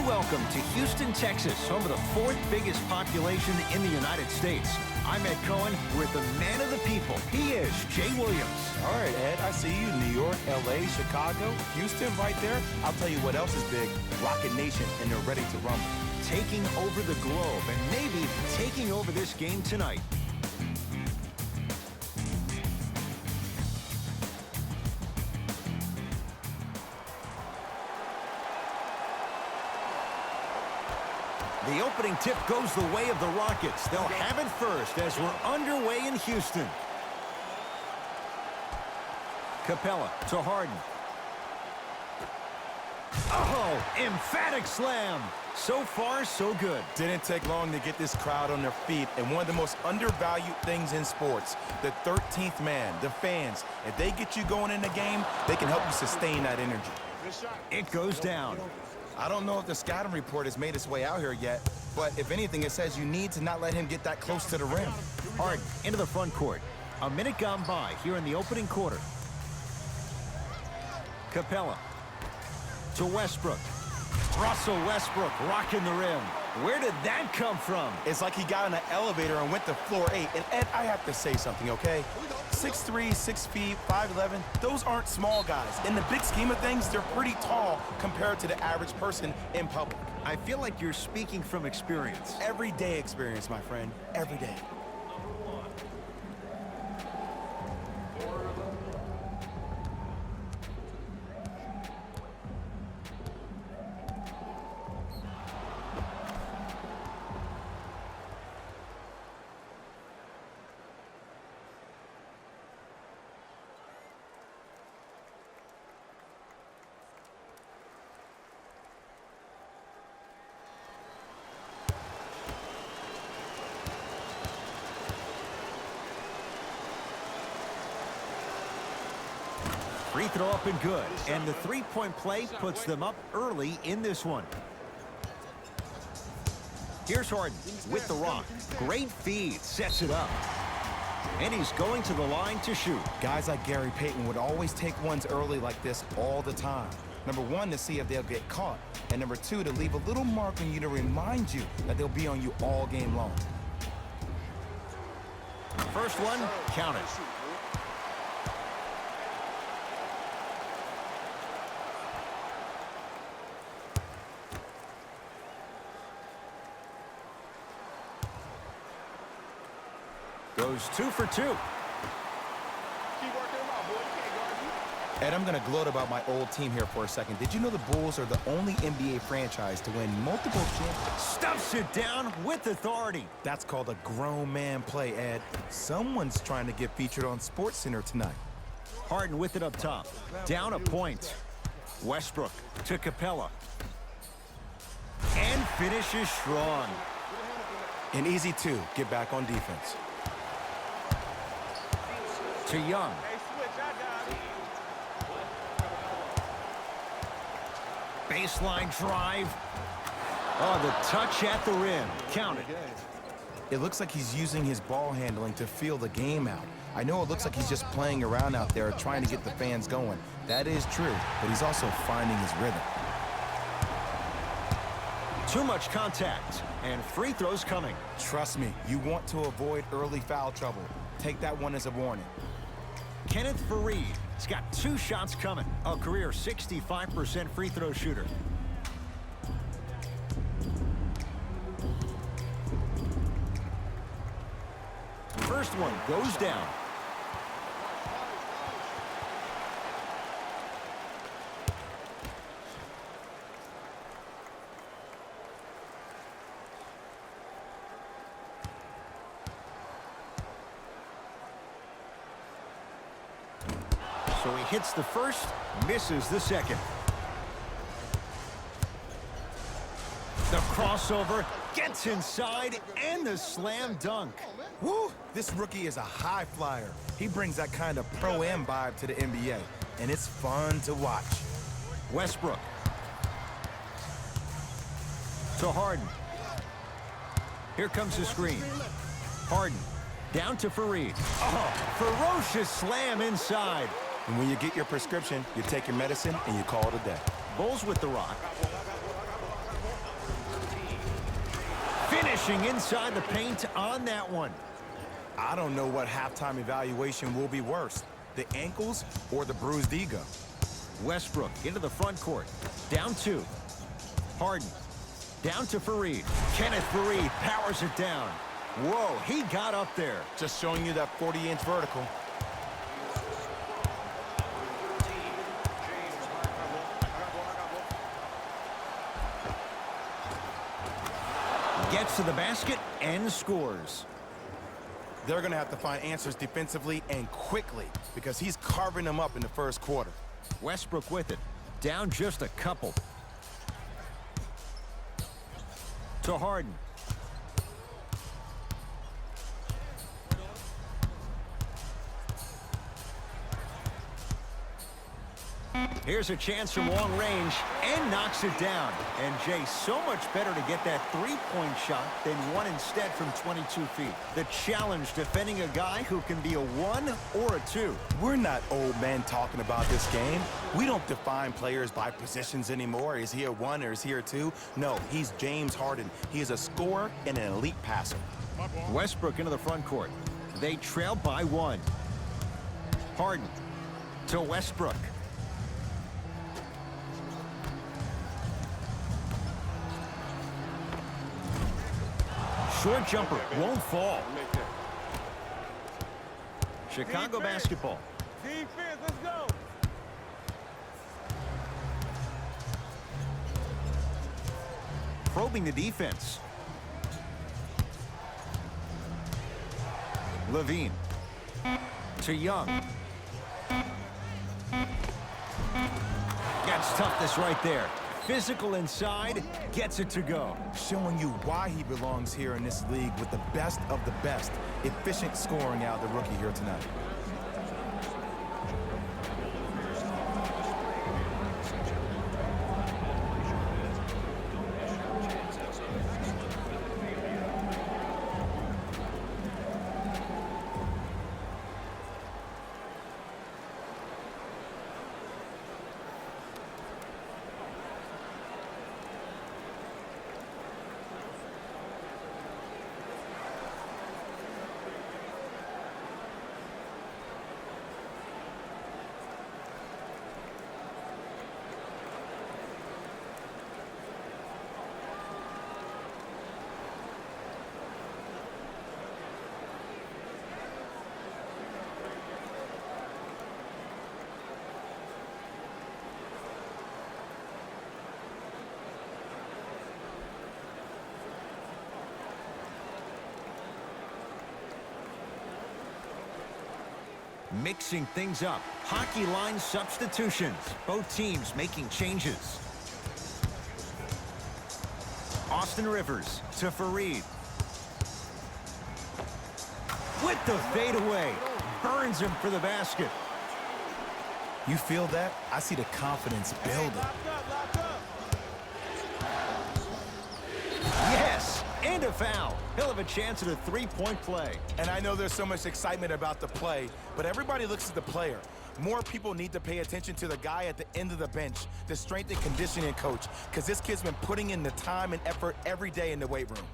welcome to Houston, Texas, home of the fourth biggest population in the United States. I'm Ed Cohen with the man of the people. He is Jay Williams. All right, Ed, I see you. New York, L.A., Chicago, Houston right there. I'll tell you what else is big. Rocket Nation, and they're ready to rumble. Taking over the globe and maybe taking over this game tonight. The opening tip goes the way of the Rockets. They'll have it first as we're underway in Houston. Capella to Harden. Oh, emphatic slam. So far, so good. Didn't take long to get this crowd on their feet, and one of the most undervalued things in sports, the 13th man, the fans. If they get you going in the game, they can help you sustain that energy. It goes down. I don't know if the scouting report has made its way out here yet, but if anything, it says you need to not let him get that close to the rim. Harden into the front court. A minute gone by here in the opening quarter. Capella to Westbrook. Russell Westbrook rocking the rim. Where did that come from? It's like he got in an elevator and went to floor 8. And Ed, I have to say something, okay? 6'3", 6 feet, 5'11", those aren't small guys. In the big scheme of things, they're pretty tall compared to the average person in public. I feel like you're speaking from experience. Everyday experience, my friend. Every day. Free throw up and good. And the three-point play puts them up early in this one. Here's Harden with the rock. Great feed. Sets it up. And he's going to the line to shoot. Guys like Gary Payton would always take ones early like this all the time. Number one, to see if they'll get caught. And number two, to leave a little mark on you to remind you that they'll be on you all game long. First one, count it. Goes 2 for 2. Ed, I'm going to gloat about my old team here for a second. Did you know the Bulls are the only NBA franchise to win multiple championships? Stuffs it down with authority. That's called a grown man play, Ed. Someone's trying to get featured on SportsCenter tonight. Harden with it up top. Down a point. Westbrook to Capella. And finishes strong. An easy 2. Get back on defense. To Young. Baseline drive. Oh, the touch at the rim. Count it. It looks like he's using his ball handling to feel the game out. I know it looks like he's just playing around out there trying to get the fans going. That is true, but he's also finding his rhythm. Too much contact, and free throws coming. Trust me, you want to avoid early foul trouble. Take that one as a warning. Kenneth Faried has got 2 shots coming. A career 65% free throw shooter. First one goes down. So he hits the first, misses the second. The crossover, gets inside, and the slam dunk. Woo! This rookie is a high flyer. He brings that kind of pro-am vibe to the NBA, and it's fun to watch. Westbrook. To Harden. Here comes the screen. Harden. Down to Faried. Oh, ferocious slam inside. And when you get your prescription, you take your medicine and you call it a day. Bulls with the rock. Finishing inside the paint on that one. I don't know what halftime evaluation will be worse, the ankles or the bruised ego. Westbrook into the front court. Down 2. Harden. Down to Faried. Kenneth Faried powers it down. Whoa, he got up there. Just showing you that 40-inch vertical. Gets to the basket and scores. They're going to have to find answers defensively and quickly because he's carving them up in the first quarter. Westbrook with it. Down just a couple. To Harden. Here's a chance from long range and knocks it down. And Jay, so much better to get that three-point shot than one instead from 22 feet. The challenge defending a guy who can be a 1 or a 2. We're not old men talking about this game. We don't define players by positions anymore. Is he a 1 or is he a 2? No, he's James Harden. He is a scorer and an elite passer. Westbrook into the front court. They trail by 1. Harden to Westbrook. Short jumper won't fall. Chicago basketball. Defense, let's go. Probing the defense. Levine to Young. Gets toughness right there. Physical inside, gets it to go. Showing you why he belongs here in this league with the best of the best. Efficient scoring out of the rookie here tonight. Mixing things up. Hockey line substitutions. Both teams making changes. Austin Rivers to Faried. With the fadeaway. Burns him for the basket. You feel that? I see the confidence building. Yes, and a foul. He'll have a chance at a three-point play. And I know there's so much excitement about the play, but everybody looks at the player. More people need to pay attention to the guy at the end of the bench, the strength and conditioning coach, because this kid's been putting in the time and effort every day in the weight room.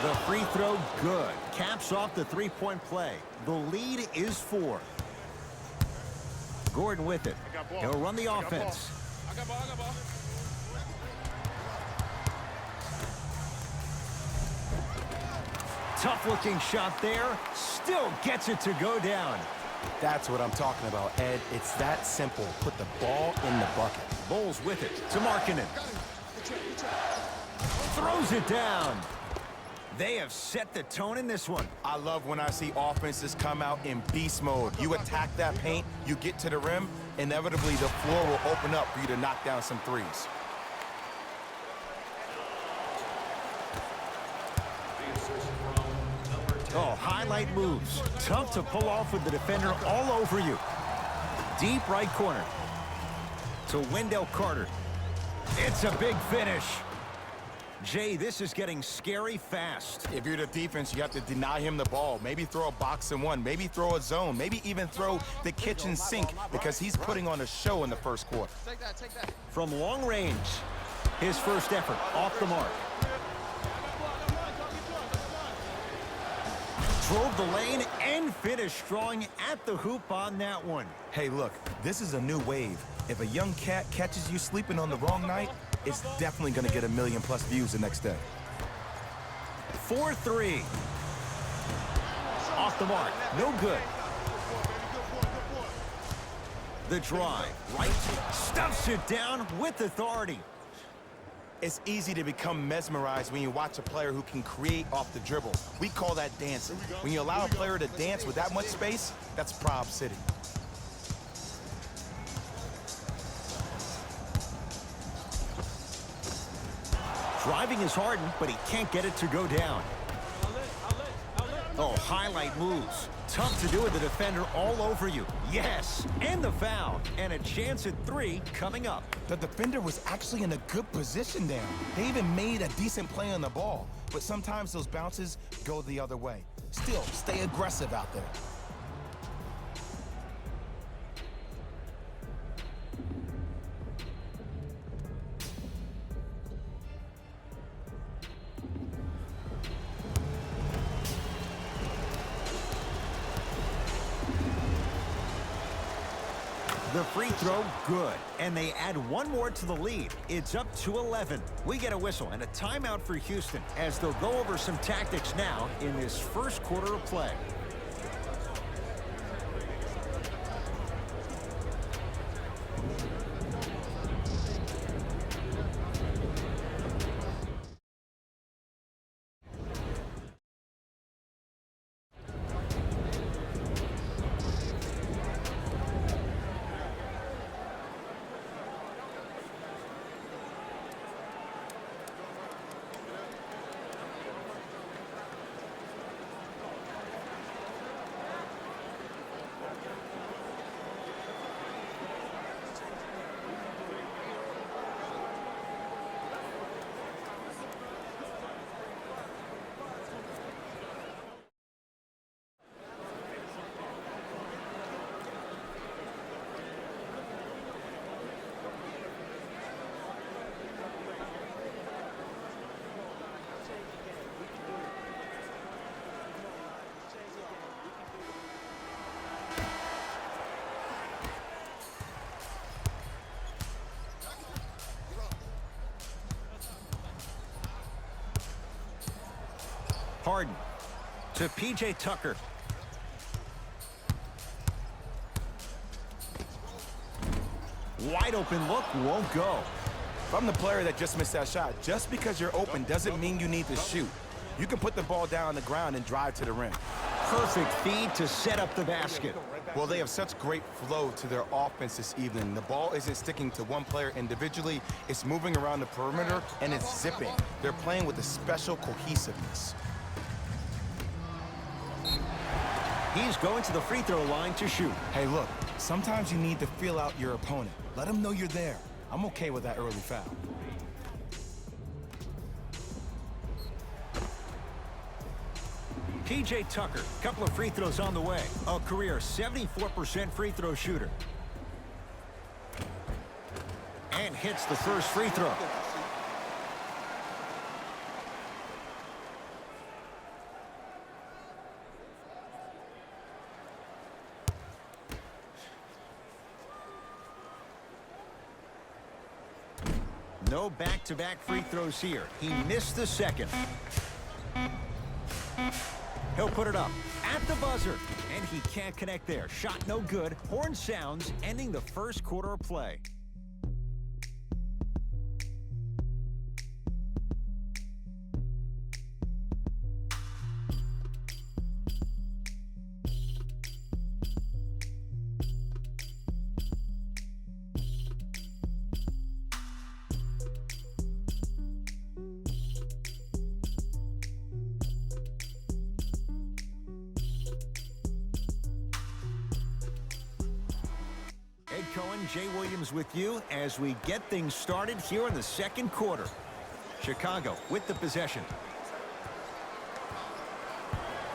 The free throw, good. Caps off the three-point play. The lead is 4. Gordon with it. He'll run the offense. I got ball. Tough-looking shot there. Still gets it to go down. That's what I'm talking about, Ed. It's that simple. Put the ball in the bucket. Bulls with it to Markkanen. Throws it down. They have set the tone in this one. I love when I see offenses come out in beast mode. You attack that paint, you get to the rim, inevitably the floor will open up for you to knock down some threes. Oh, highlight moves. Tough to pull off with the defender all over you. Deep right corner to Wendell Carter. It's a big finish. Jay, this is getting scary fast. If you're the defense, you have to deny him the ball. Maybe throw a box and one. Maybe throw a zone. Maybe even throw the kitchen sink because he's putting on a show in the first quarter. Take that. From long range, his first effort off the mark. Drove the lane and finished strong at the hoop on that one. Hey, look, this is a new wave. If a young cat catches you sleeping on the wrong night, it's definitely going to get 1 million+ views the next day. 4-3. Off the mark. No good. The drive. Right. Stuffs it down with authority. It's easy to become mesmerized when you watch a player who can create off the dribble. We call that dancing. When you allow a player to dance with that much space, that's Prob City. Driving is Harden, but he can't get it to go down. Oh, highlight moves. Tough to do with the defender all over you. Yes, and the foul. And a chance at 3 coming up. The defender was actually in a good position there. They even made a decent play on the ball. But sometimes those bounces go the other way. Still, stay aggressive out there. The free throw, good. And they add one more to the lead. It's up to 11. We get a whistle and a timeout for Houston as they'll go over some tactics now in this first quarter of play. Harden to P.J. Tucker. Wide open look, won't go. If I'm the player that just missed that shot, just because you're open doesn't mean you need to shoot. You can put the ball down on the ground and drive to the rim. Perfect feed to set up the basket. Well, they have such great flow to their offense this evening. The ball isn't sticking to one player individually. It's moving around the perimeter, and it's zipping. They're playing with a special cohesiveness. He's going to the free throw line to shoot. Hey, look, sometimes you need to feel out your opponent. Let them know you're there. I'm okay with that early foul. P.J. Tucker, couple of free throws on the way. A career 74% free throw shooter. And hits the first free throw. No back-to-back free throws here. He missed the second. He'll put it up at the buzzer, and he can't connect there. Shot no good. Horn sounds, ending the first quarter of play. Ed Cohen, Jay Williams with you as we get things started here in the second quarter. Chicago with the possession.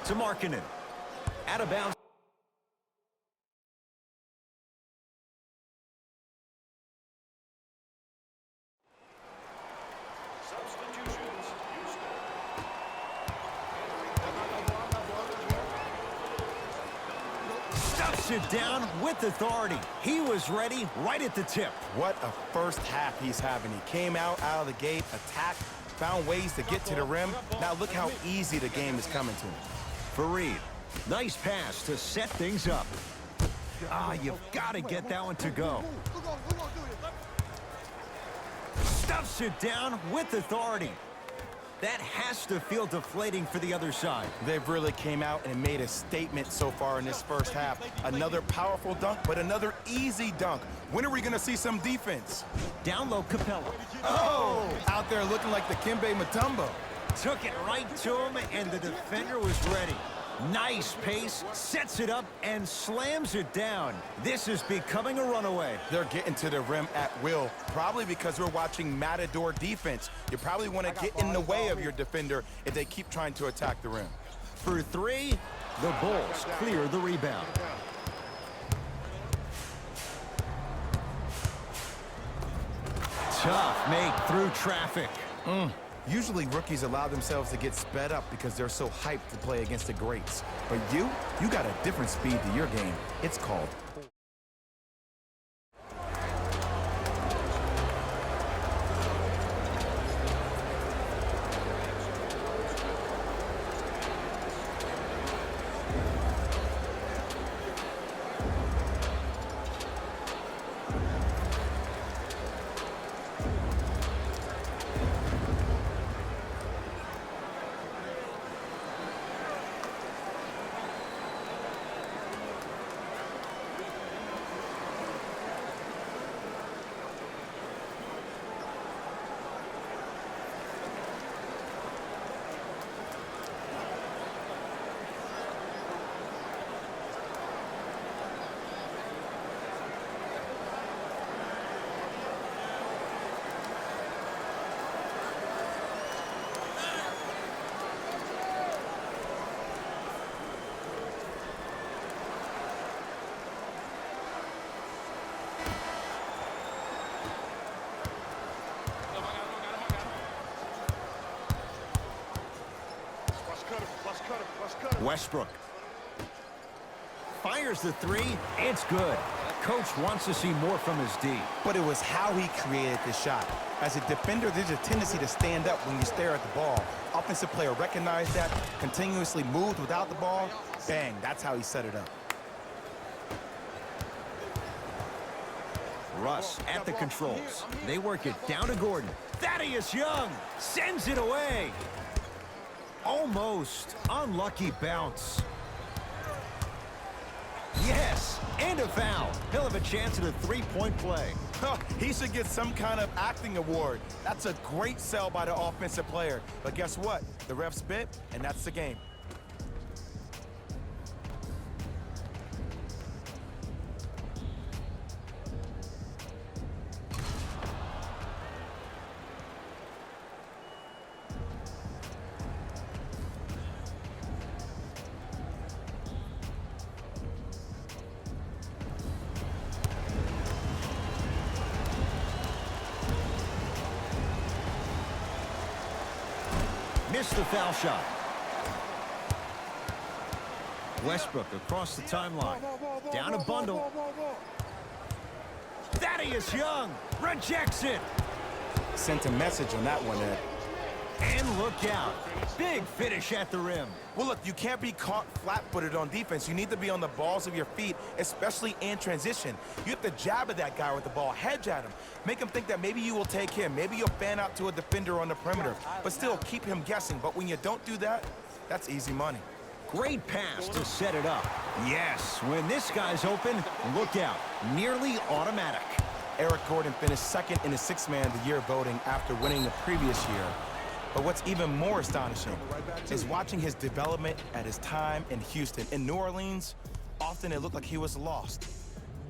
To Markkanen. Out of bounds. Stuffs it down with authority. He was ready right at the tip. What a first half he's having. He came out of the gate, attacked, found ways to get to the rim. Now look how easy the game is coming to him. Fareed, nice pass to set things up. You've got to get that one to go. Stuffs it down with authority. That has to feel deflating for the other side. They've really came out and made a statement so far in this first half. Another powerful dunk, but another easy dunk. When are we going to see some defense? Down low, Capella. Oh! Out there looking like the Kimbe Mutombo. Took it right to him, and the defender was ready. Nice pace, sets it up, and slams it down. This is becoming a runaway. They're getting to the rim at will, probably because we're watching Matador defense. You probably want to get in the way of your defender if they keep trying to attack the rim. For three, the Bulls clear the rebound. Tough make through traffic. Usually rookies allow themselves to get sped up because they're so hyped to play against the greats. But you got a different speed to your game. It's called Westbrook fires the three. It's good. Coach wants to see more from his D. But it was how he created the shot. As a defender, there's a tendency to stand up when you stare at the ball. Offensive player recognized that, continuously moved without the ball. Bang, that's how he set it up. Russ at the controls. They work it down to Gordon. Thaddeus Young sends it away. Almost unlucky bounce. Yes, and a foul. He'll have a chance at a three-point play. He should get some kind of acting award. That's a great sell by the offensive player. But guess what? The ref spit, and that's the game. Missed the foul shot. Westbrook across the timeline. Down a bundle. Thaddeus Young rejects it. Sent a message on that one, Ed. And look out. Big finish at the rim. Well, look, you can't be caught flat-footed on defense. You need to be on the balls of your feet, especially in transition. You have to jab at that guy with the ball, hedge at him. Make him think that maybe you will take him. Maybe you'll fan out to a defender on the perimeter, but still keep him guessing. But when you don't do that, that's easy money. Great pass to set it up. Yes, when this guy's open, look out. Nearly automatic. Eric Gordon finished second in the Sixth Man of the Year voting after winning the previous year. But what's even more astonishing is watching his development at his time in Houston. In New Orleans, often it looked like he was lost.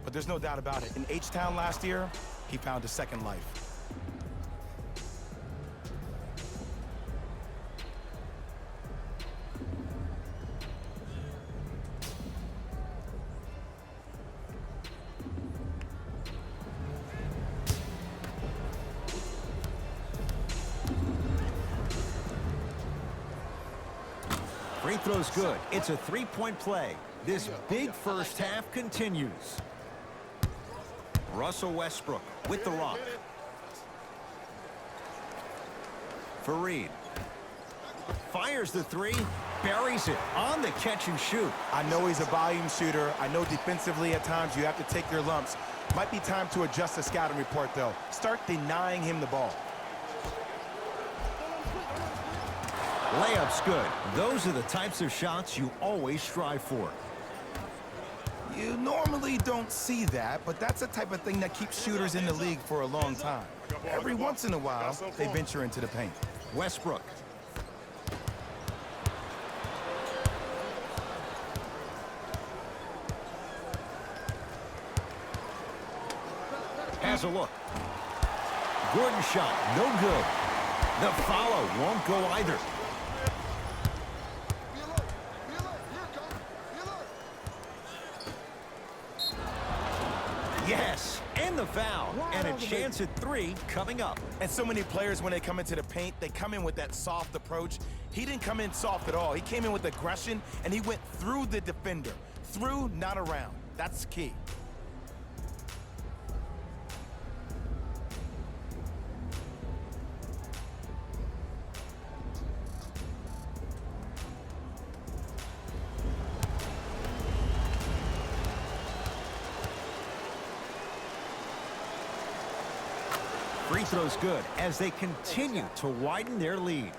But there's no doubt about it. In H-Town last year, he found a second life. Free throw's good. It's a three-point play. This big first half continues. Russell Westbrook with the rock. Fareed fires the three, buries it on the catch and shoot. I know he's a volume shooter. I know defensively at times you have to take your lumps. Might be time to adjust the scouting report, though. Start denying him the ball. Layup's good. Those are the types of shots you always strive for. You normally don't see that, but that's the type of thing that keeps shooters in the league for a long time. Every once in a while, they venture into the paint. Westbrook. Has a look. Gordon shot, no good. The follow won't go either. Yes, and the foul, and a chance at three coming up. And so many players, when they come into the paint, they come in with that soft approach. He didn't come in soft at all. He came in with aggression, and he went through the defender. Through, not around. That's key. Free throw's good as they continue to widen their lead.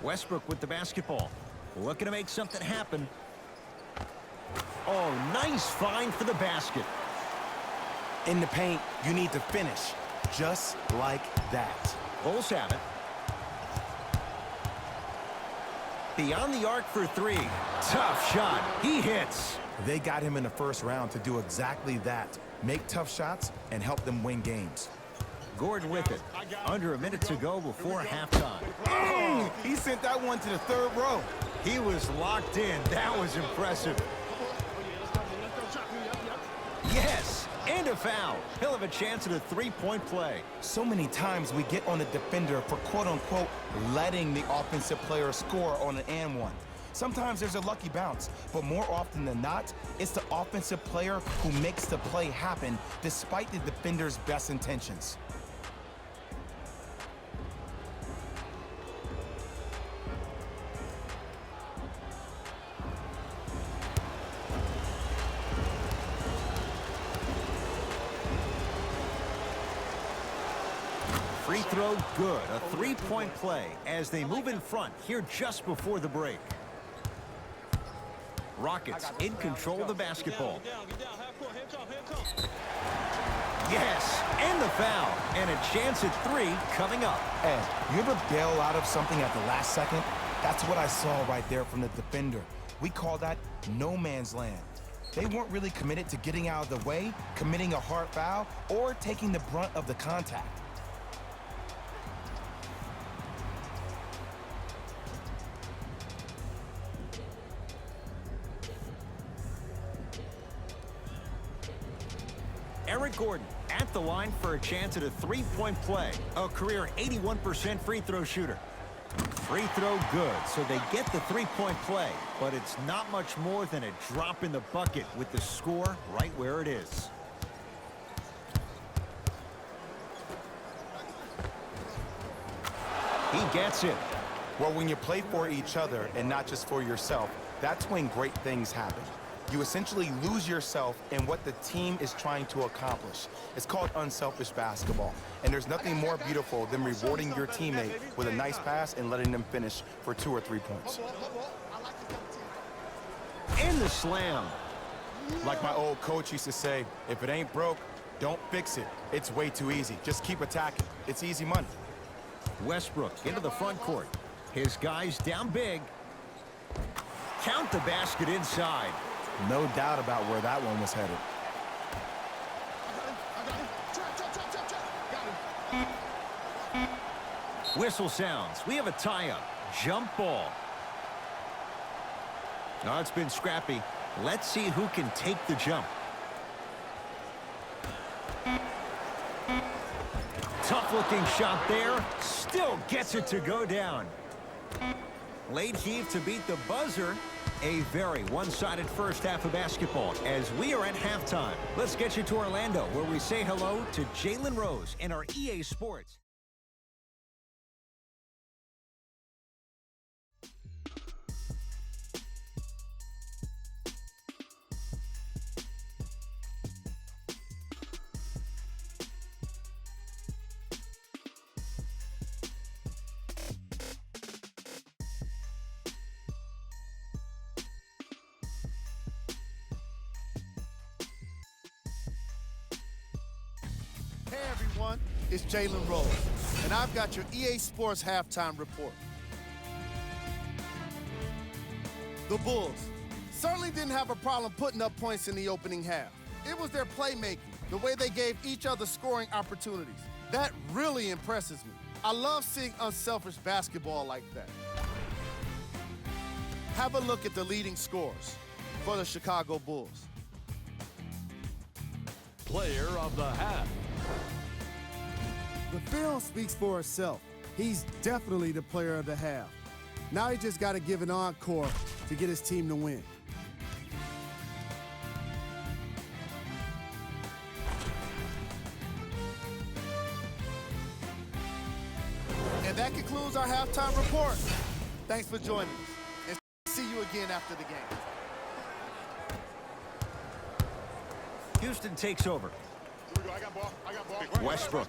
Westbrook with the basketball. Looking to make something happen. Oh, nice find for the basket. In the paint, you need to finish just like that. Bulls have it. Beyond the arc for three. Tough shot. He hits. They got him in the first round to do exactly that. Make tough shots and help them win games. Gordon with it. Under a minute to go before halftime. He sent that one to the third row. He was locked in. That was impressive. Yes, and a foul. He'll have a chance at a three-point play. So many times we get on the defender for quote-unquote letting the offensive player score on an and one. Sometimes there's a lucky bounce, but more often than not, it's the offensive player who makes the play happen despite the defender's best intentions. Free throw good. A three-point play as they move in front here just before the break. Rockets in control of the basketball. Yes, and the foul. And a chance at three coming up. Ed, you ever bail out of something at the last second? That's what I saw right there from the defender. We call that no man's land. They weren't really committed to getting out of the way, committing a hard foul, or taking the brunt of the contact. Eric Gordon at the line for a chance at a three-point play. A career 81% free throw shooter. Free throw good, so they get the three-point play. But it's not much more than a drop in the bucket with the score right where it is. He gets it. Well, when you play for each other and not just for yourself, that's when great things happen. You essentially lose yourself in what the team is trying to accomplish. It's called unselfish basketball. And there's nothing more beautiful than rewarding your teammate with a nice pass and letting them finish for 2 or 3 points. And the slam. Like my old coach used to say, if it ain't broke, don't fix it. It's way too easy. Just keep attacking. It's easy money. Westbrook into the front court. His guys down big. Count the basket inside. No doubt about where that one was headed. Whistle sounds. We have a tie-up. Jump ball. Now it's been scrappy. Let's see who can take the jump. Tough-looking shot there. Still gets it to go down. Late heave to beat the buzzer. A very one-sided first half of basketball as we are at halftime. Let's get you to Orlando, where we say hello to Jalen Rose and our EA Sports. Hey everyone, it's Jalen Rose, and I've got your EA Sports halftime report. The Bulls certainly didn't have a problem putting up points in the opening half. It was their playmaking, the way they gave each other scoring opportunities. That really impresses me. I love seeing unselfish basketball like that. Have a look at the leading scorers for the Chicago Bulls. Player of the half. The film speaks for itself. He's definitely the player of the half. Now he just got to give an encore to get his team to win. And that concludes our halftime report. Thanks for joining us, and see you again after the game. Houston takes over. Westbrook.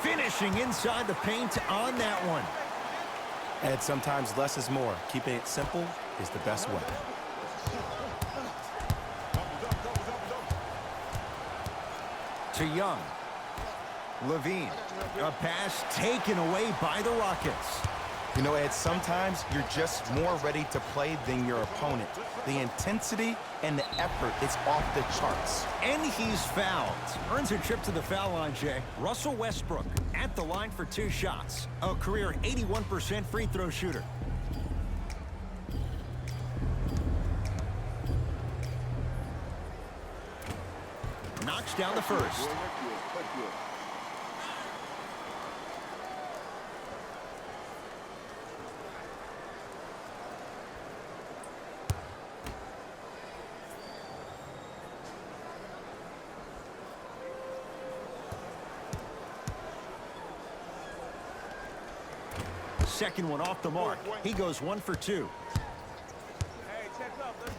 Finishing inside the paint on that one. And sometimes less is more. Keeping it simple is the best way. To Young. Levine. A pass taken away by the Rockets. You know, Ed, sometimes you're just more ready to play than your opponent. The intensity and the effort, it's off the charts. And he's fouled. Earns a trip to the foul line, Jay. Russell Westbrook at the line for 2 shots. A career 81% free throw shooter. Knocks down the first. Second one off the mark. He goes 1 for 2.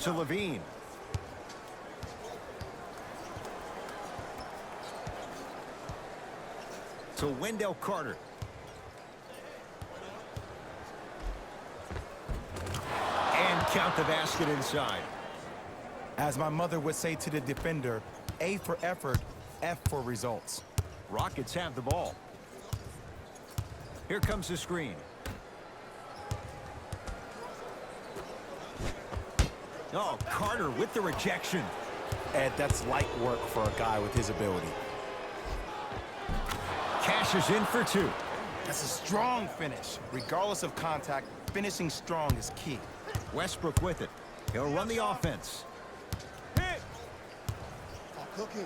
To Levine. To Wendell Carter. And count the basket inside. As my mother would say to the defender, A for effort, F for results. Rockets have the ball. Here comes the screen. Oh, Carter with the rejection. Ed, that's light work for a guy with his ability. Cashes in for 2. That's a strong finish. Regardless of contact, finishing strong is key. Westbrook with it. He'll run the offense.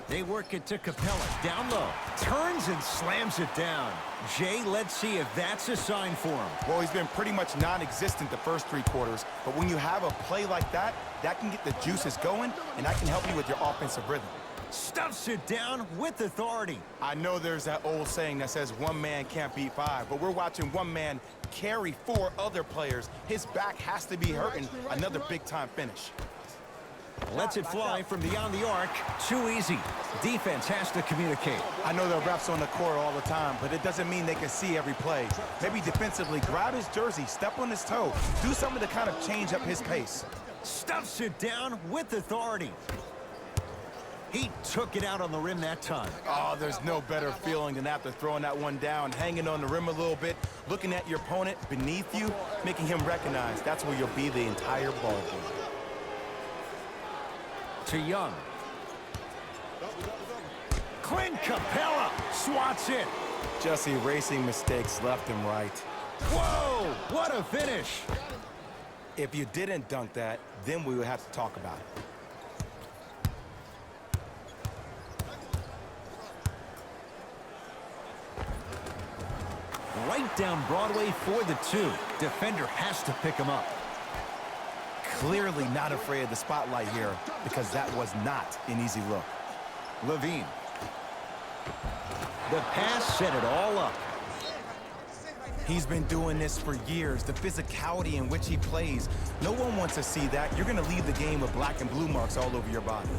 They work it to Capella. Down low. Turns and slams it down. Jay, let's see if that's a sign for him. Well, he's been pretty much non-existent the first 3 quarters, but when you have a play like that, that can get the juices going, and that can help you with your offensive rhythm. Stuffs it down with authority. I know there's that old saying that says 1 man can't beat 5, but we're watching 1 man carry 4 other players. His back has to be hurting. Another big-time finish. Lets it fly from beyond the arc. Too easy. Defense has to communicate. I know there are refs on the court all the time, but it doesn't mean they can see every play. Maybe defensively, grab his jersey, step on his toe, do something to kind of change up his pace. Stuffs it down with authority. He took it out on the rim that time. Oh, there's no better feeling than after throwing that one down, hanging on the rim a little bit, looking at your opponent beneath you, making him recognize that's where you'll be the entire ball game. To Young. Clint Capella swats it. Just erasing mistakes left and right. Whoa, what a finish. If you didn't dunk that, then we would have to talk about it. right down Broadway for the 2. Defender has to pick him up. Clearly not afraid of the spotlight here because that was not an easy look. Levine. The pass set it all up. He's been doing this for years. The physicality in which he plays. No one wants to see that. You're going to leave the game with black and blue marks all over your body.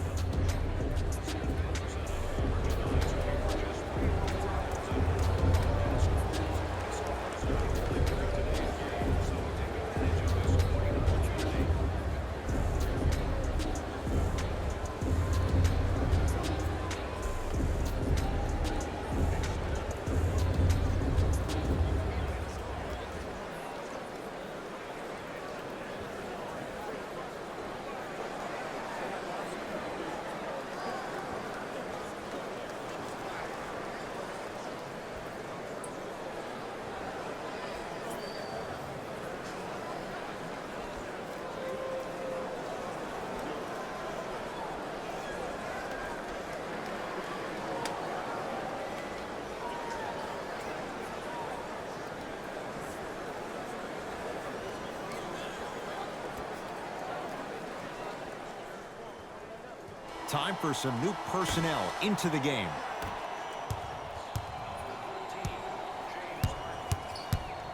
Time for some new personnel into the game.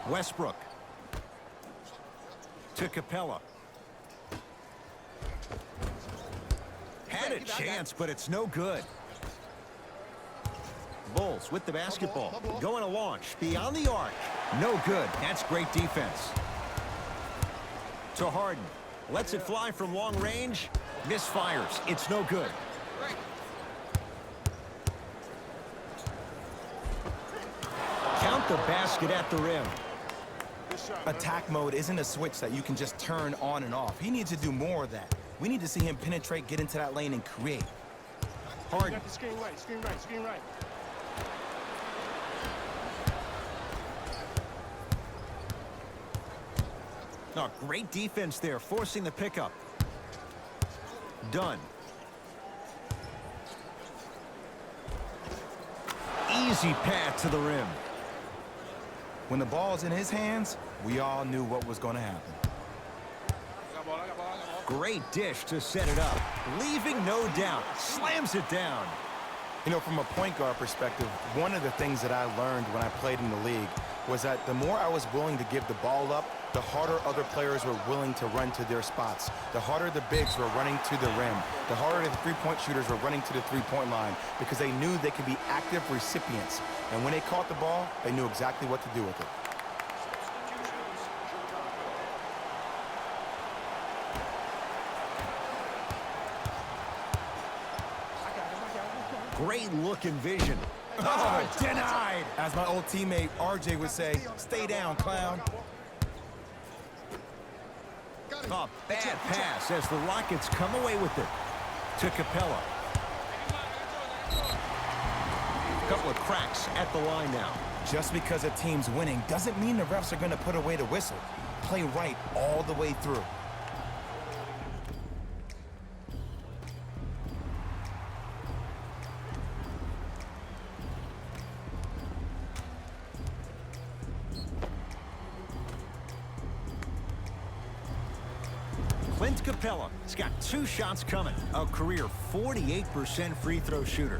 Westbrook. To Capella. Had a chance, but it's no good. Bulls with the basketball. Going to launch. Beyond the arc. No good. That's great defense. To Harden. Lets it fly from long range. Misfires. It's no good. Count the basket at the rim. Attack mode isn't a switch that you can just turn on and off. He needs to do more of that. We need to see him penetrate, get into that lane, and create. Harden. Got the screen right, screen right, screen right. Oh, great defense there, forcing the pickup. Done. Easy path to the rim. When the ball's in his hands, we all knew what was going to happen. Great dish to set it up. Leaving no doubt. Slams it down. You know, from a point guard perspective, one of the things that I learned when I played in the league was that the more I was willing to give the ball up, the harder other players were willing to run to their spots. The harder the bigs were running to the rim. The harder the three-point shooters were running to the three-point line because they knew they could be active recipients. And when they caught the ball, they knew exactly what to do with it. Great look and vision. Oh, denied. As my old teammate RJ would say, stay down, clown. A bad pass as the Rockets come away with it. To Capella. A couple of cracks at the line now. Just because a team's winning doesn't mean the refs are going to put away the whistle. Play right all the way through. Clint Capella has got 2 shots coming. A career 48% free throw shooter.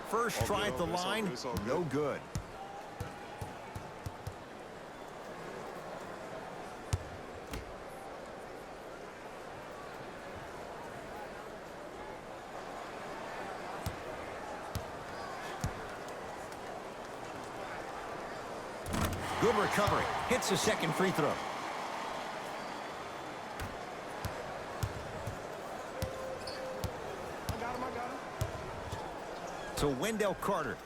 First try at the line, no good. Good recovery. Hits the second free throw. I got him. To Wendell Carter.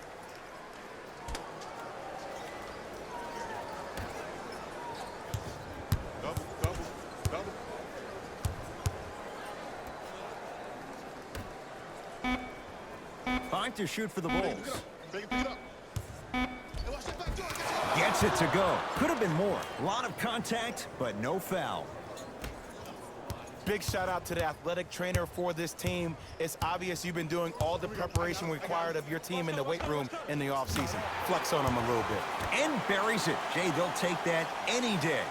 Double. Time to shoot for the Bulls. Pick it up. Gets it to go. Could have been more. A lot of contact, but no foul. Big shout out to the athletic trainer for this team. It's obvious you've been doing all the preparation required of your team in the weight room in the offseason. Flex on them a little bit. And buries it. Jay, they'll take that any day.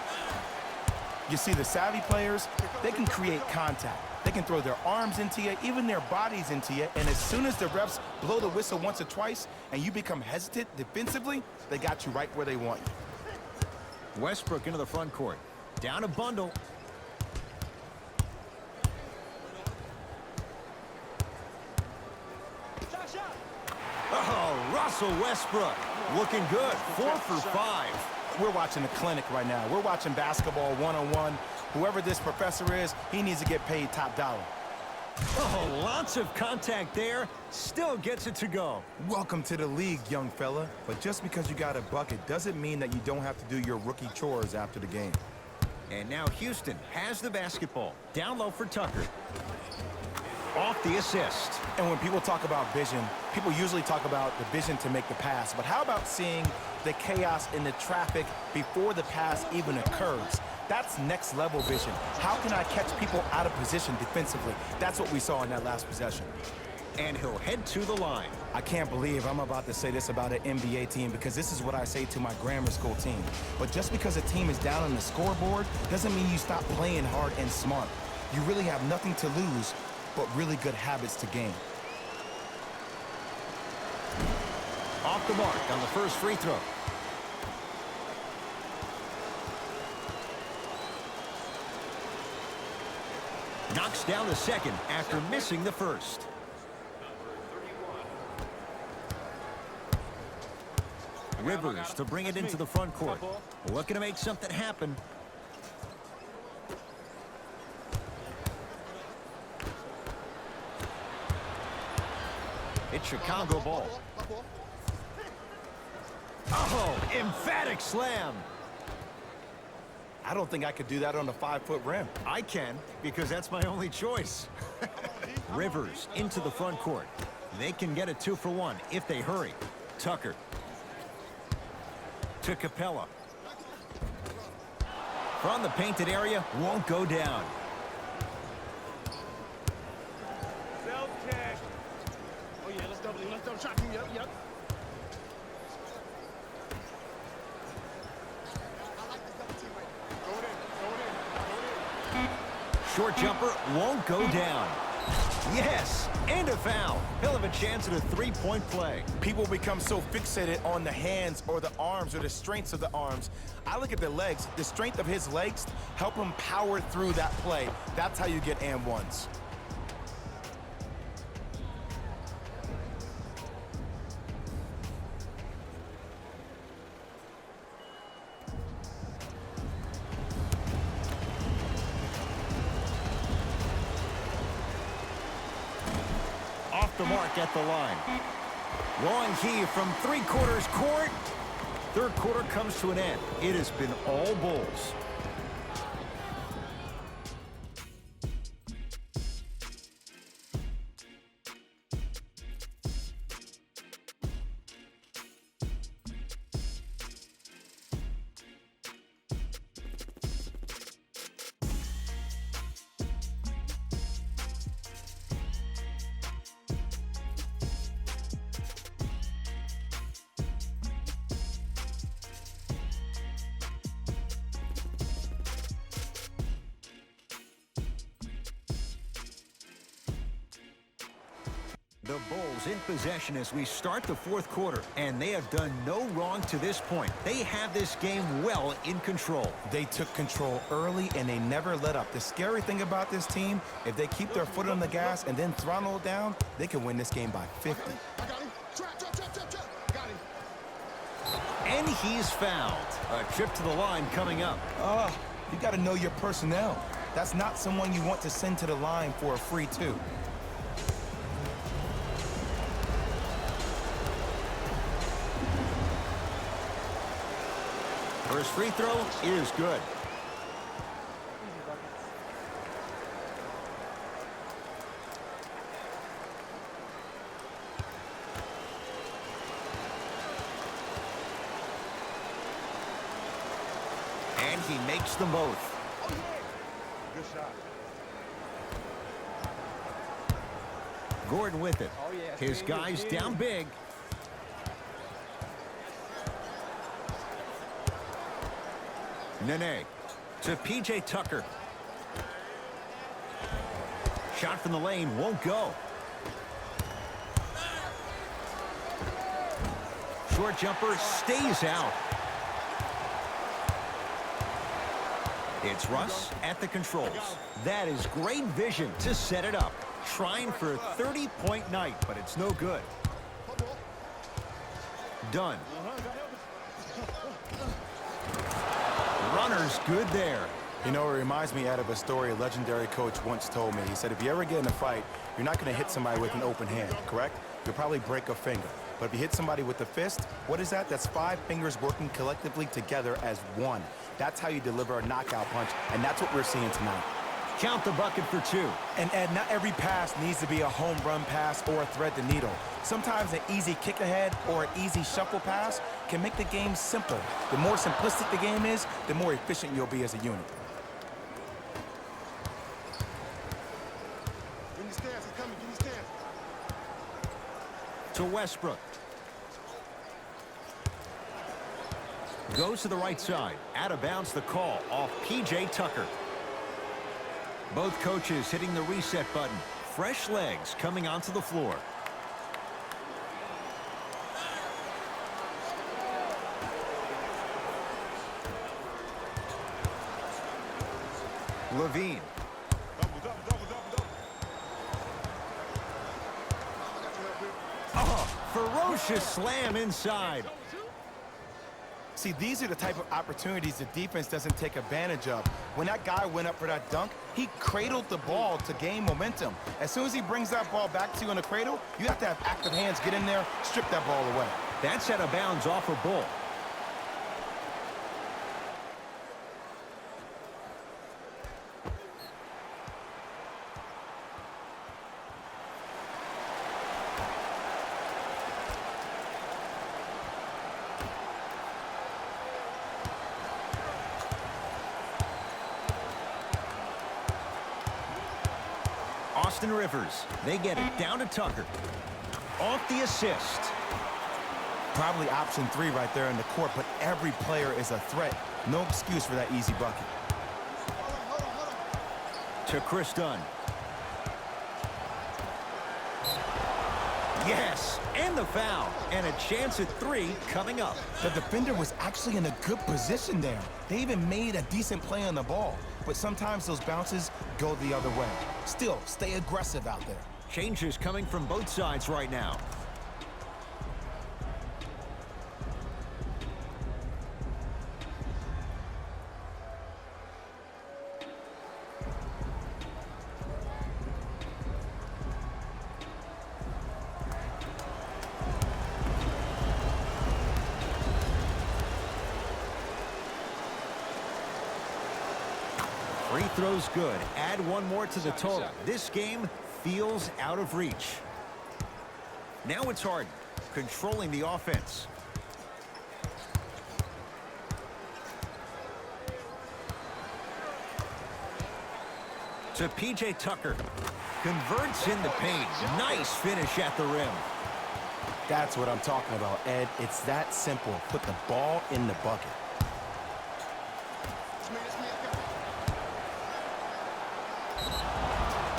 You see, the savvy players, they can create contact. They can throw their arms into you, even their bodies into you, and as soon as the refs blow the whistle once or twice and you become hesitant defensively, they got you right where they want you. Westbrook into the front court. Down a bundle. Oh, Russell Westbrook looking good. 4 for 5. We're watching a clinic right now. We're watching basketball one-on-one. Whoever this professor is, he needs to get paid top dollar. Oh, lots of contact there. Still gets it to go. Welcome to the league, young fella. But just because you got a bucket doesn't mean that you don't have to do your rookie chores after the game. And now Houston has the basketball. Down low for Tucker. Off the assist. And when people talk about vision, people usually talk about the vision to make the pass. But how about seeing the chaos in the traffic before the pass even occurs? That's next level vision. How can I catch people out of position defensively? That's what we saw in that last possession. And he'll head to the line. I can't believe I'm about to say this about an NBA team because this is what I say to my grammar school team. But just because a team is down on the scoreboard doesn't mean you stop playing hard and smart. You really have nothing to lose but really good habits to gain. Off the mark on the first free throw. Knocks down the second after missing the first. Rivers to bring it into the front court. Looking to make something happen. It's Chicago ball. Oh, emphatic slam. I don't think I could do that on a 5-foot rim. I can, because that's my only choice. Rivers into the front court. They can get a 2-for-1 if they hurry. Tucker. To Capella. From the painted area, won't go down. Oh, yeah, let's double him. Let's double shot him. Yep, yep. Short jumper won't go down. Yes, and a foul. He'll have a chance at a three-point play. People become so fixated on the hands or the arms or the strengths of the arms. I look at the legs. The strength of his legs help him power through that play. That's how you get and ones. Off the mark at the line. Long heave from three-quarters court. Third quarter comes to an end. It has been all Bulls. The Bulls in possession as we start the fourth quarter, and they have done no wrong to this point. They have this game well in control. They took control early, and they never let up. The scary thing about this team, if they keep their foot on the gas and then throttle it down, they can win this game by 50. I got him. Trap. Got him. And he's fouled. A trip to the line coming up. You got to know your personnel. That's not someone you want to send to the line for a free two. First free throw is good. And he makes them both. Good shot. Gordon with it. His guys down big. Nene to P.J. Tucker. Shot from the lane won't go. Short jumper stays out. It's Russ at the controls. That is great vision to set it up. Trying for a 30-point night, but it's no good. Done. Runner's good there. You know, it reminds me out of a story a legendary coach once told me. He said, if you ever get in a fight, you're not going to hit somebody with an open hand, correct? You'll probably break a finger. But if you hit somebody with a fist, what is that? That's 5 fingers working collectively together as one. That's how you deliver a knockout punch, and that's what we're seeing tonight. Count the bucket for 2. And Ed, not every pass needs to be a home run pass or a thread the needle. Sometimes an easy kick ahead or an easy shuffle pass can make the game simple. The more simplistic the game is, the more efficient you'll be as a unit. Give me stance, he's coming, give me stance. To Westbrook. Goes to the right side. Out of bounds the call off P.J. Tucker. Both coaches hitting the reset button. Fresh legs coming onto the floor. Levine. Oh, ferocious slam inside. See, these are the type of opportunities the defense doesn't take advantage of. When that guy went up for that dunk, he cradled the ball to gain momentum. As soon as he brings that ball back to you in the cradle, you have to have active hands, get in there, strip that ball away. That's out of bounds off a Bull. Austin Rivers, they get it down to Tucker. Off the assist. Probably option 3 right there in the court, but every player is a threat. No excuse for that easy bucket. To Chris Dunn. Yes, and the foul. And a chance at 3 coming up. The defender was actually in a good position there. They even made a decent play on the ball. But sometimes those bounces go the other way. Still, stay aggressive out there. Changes coming from both sides right now. Free throws good. Add one more to the total. This game feels out of reach. Now it's Harden, controlling the offense. To P.J. Tucker. Converts in the paint. Nice finish at the rim. That's what I'm talking about, Ed. It's that simple. Put the ball in the bucket.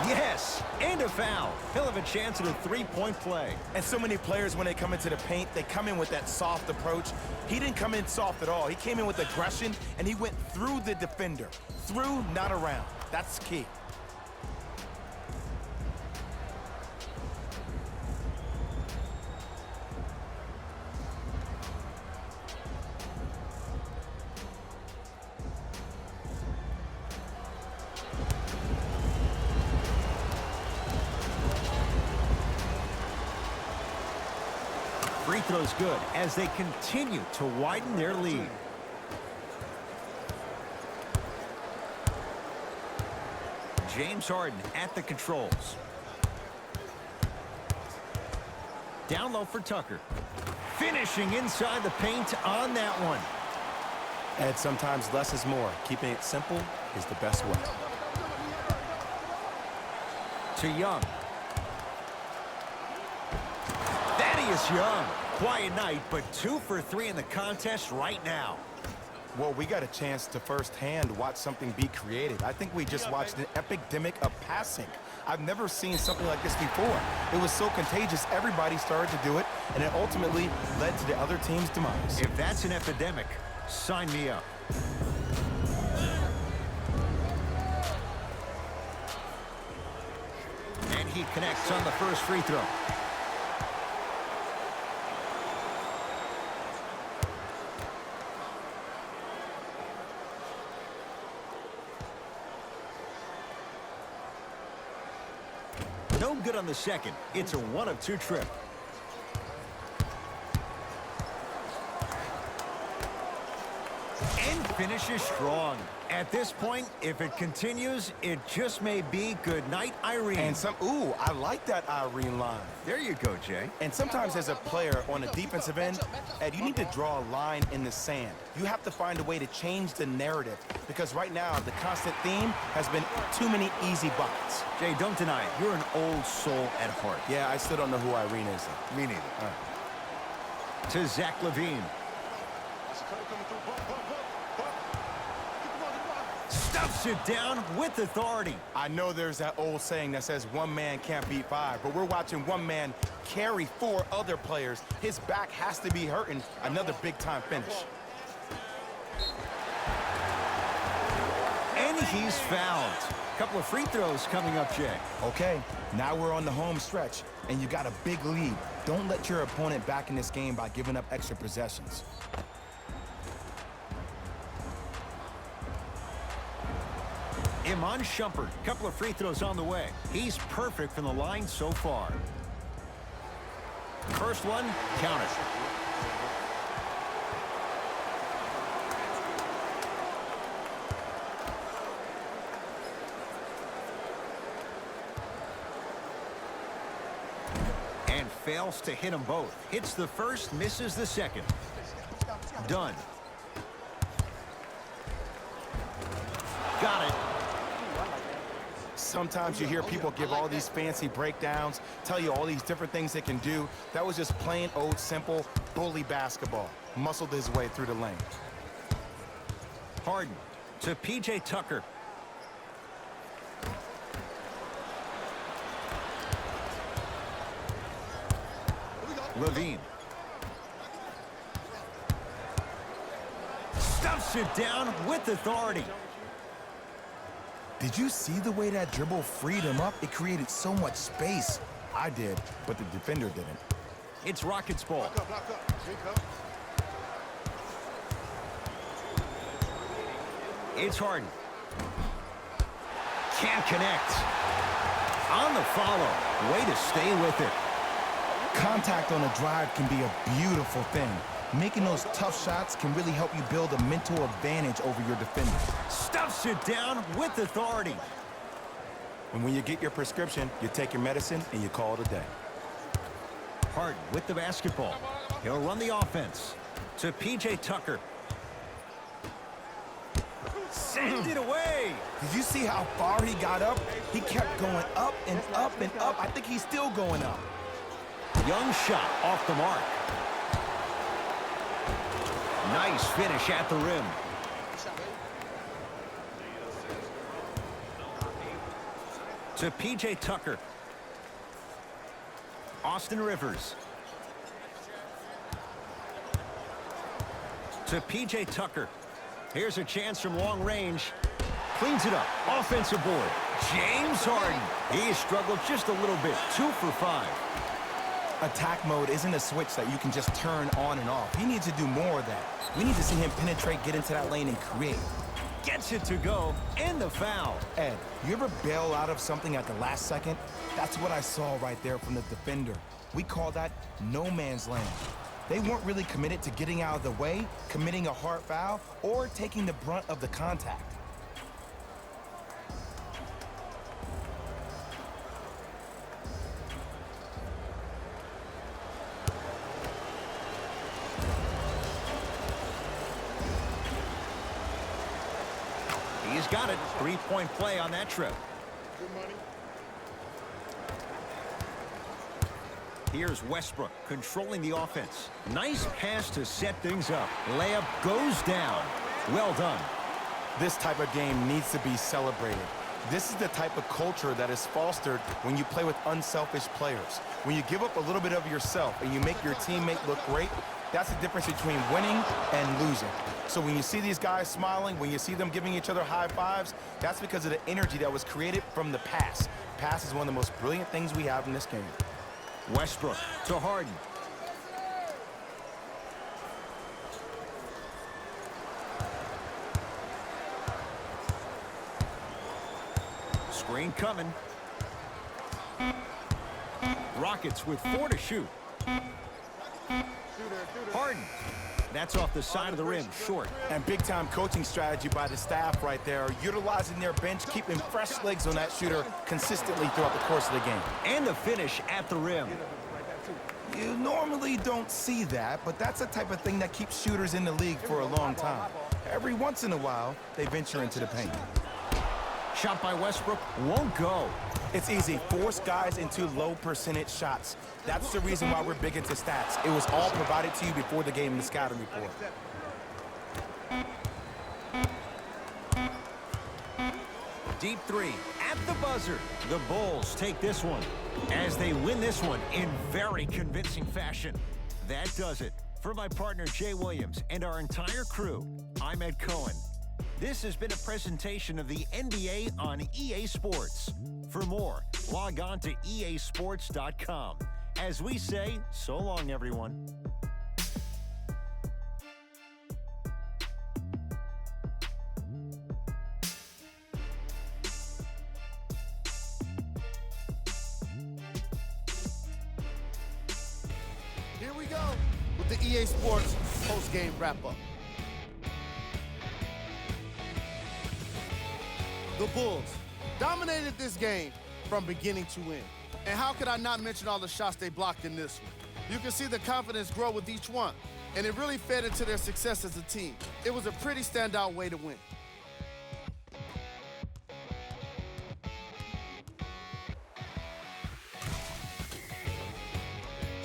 Yes, and a foul. He'll have a chance at a three-point play. And so many players, when they come into the paint, they come in with that soft approach. He didn't come in soft at all. He came in with aggression, and he went through the defender. Through, not around. That's key. Free throws good as they continue to widen their lead. James Harden at the controls. Down low for Tucker. Finishing inside the paint on that one. Ed, sometimes less is more. Keeping it simple is the best way. To Young. Thaddeus Young. Quiet night, but 2 for 3 in the contest right now. Well, we got a chance to firsthand watch something be created. I think we just watched an epidemic of passing. I've never seen something like this before. It was so contagious, everybody started to do it, and it ultimately led to the other team's demise. If that's an epidemic, sign me up. And he connects on the first free throw. No good on the second. It's a 1 of 2 trip. And finishes strong. At this point, if it continues, it just may be good night, Irene. And ooh, I like that Irene line. There you go, Jay. And sometimes as a player on the defensive end, Ed, you need to draw a line in the sand. You have to find a way to change the narrative because right now the constant theme has been too many easy buckets. Jay, don't deny it. You're an old soul at heart. Yeah, I still don't know who Irene is. Me neither. To Zach LaVine. Stuffs it down with authority. I know there's that old saying that says one man can't beat 5, but we're watching one man carry 4 other players. His back has to be hurting. Another big-time finish. And he's fouled. Couple of free throws coming up, Jay. Okay, now we're on the home stretch, and you got a big lead. Don't let your opponent back in this game by giving up extra possessions. Iman Shumpert, couple of free throws on the way. He's perfect from the line so far. First one, count it. And fails to hit them both. Hits the first, misses the second. Done. Got it. Sometimes you hear people give all these fancy breakdowns, tell you all these different things they can do. That was just plain old simple bully basketball. Muscled his way through the lane. Harden to P.J. Tucker. LaVine. Stuffs it down with authority. Did you see the way that dribble freed him up? It created so much space. I did, but the defender didn't. It's Rockets ball. Block up. Drink up. It's Harden. Can't connect. On the follow. Way to stay with it. Contact on a drive can be a beautiful thing. Making those tough shots can really help you build a mental advantage over your defender. Stuffs it down with authority. And when you get your prescription, you take your medicine and you call it a day. Harden with the basketball. He'll run the offense. To P.J. Tucker. Send it away. Did you see how far he got up? He kept going up and up and up. I think he's still going up. Young shot off the mark. Nice finish at the rim. To P.J. Tucker. Austin Rivers. To P.J. Tucker. Here's a chance from long range. Cleans it up. Offensive board. James Harden. He struggled just a little bit. 2 for 5. Attack mode isn't a switch that you can just turn on and off. He needs to do more of that. We need to see him penetrate, get into that lane, and create. Gets it to go, and the foul. Ed, you ever bail out of something at the last second? That's what I saw right there from the defender. We call that no man's land. They weren't really committed to getting out of the way, committing a hard foul, or taking the brunt of the contact. He's got it. 3-point play on that trip. Good money. Here's Westbrook controlling the offense. Nice pass to set things up. Layup goes down. Well done. This type of game needs to be celebrated. This is the type of culture that is fostered when you play with unselfish players. When you give up a little bit of yourself and you make your teammate look great, that's the difference between winning and losing. So when you see these guys smiling, when you see them giving each other high fives, that's because of the energy that was created from the pass. Pass is one of the most brilliant things we have in this game. Westbrook to Harden. Screen coming. Rockets with 4 to shoot. Harden. That's off the side of the rim, short. And big-time coaching strategy by the staff right there, utilizing their bench, keeping fresh legs on that shooter consistently throughout the course of the game. And the finish at the rim. You normally don't see that, but that's the type of thing that keeps shooters in the league for a long time. Every once in a while, they venture into the paint. Shot by Westbrook won't go. It's easy. Force guys into low percentage shots. That's the reason why we're big into stats. It was all provided to you before the game in the scouting report. Deep three at the buzzer. The Bulls take this one as they win this one in very convincing fashion. That does it. For my partner Jay Williams and our entire crew, I'm Ed Cohen. This has been a presentation of the NBA on EA Sports. For more, log on to easports.com. As we say, so long, everyone. Here we go with the EA Sports post-game wrap-up. The Bulls dominated this game from beginning to end. And how could I not mention all the shots they blocked in this one? You can see the confidence grow with each one, and it really fed into their success as a team. It was a pretty standout way to win.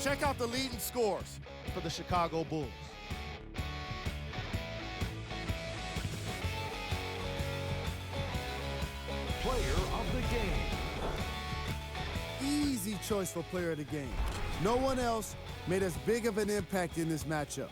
Check out the leading scores for the Chicago Bulls. Player of the game. Easy choice for player of the game. No one else made as big of an impact in this matchup.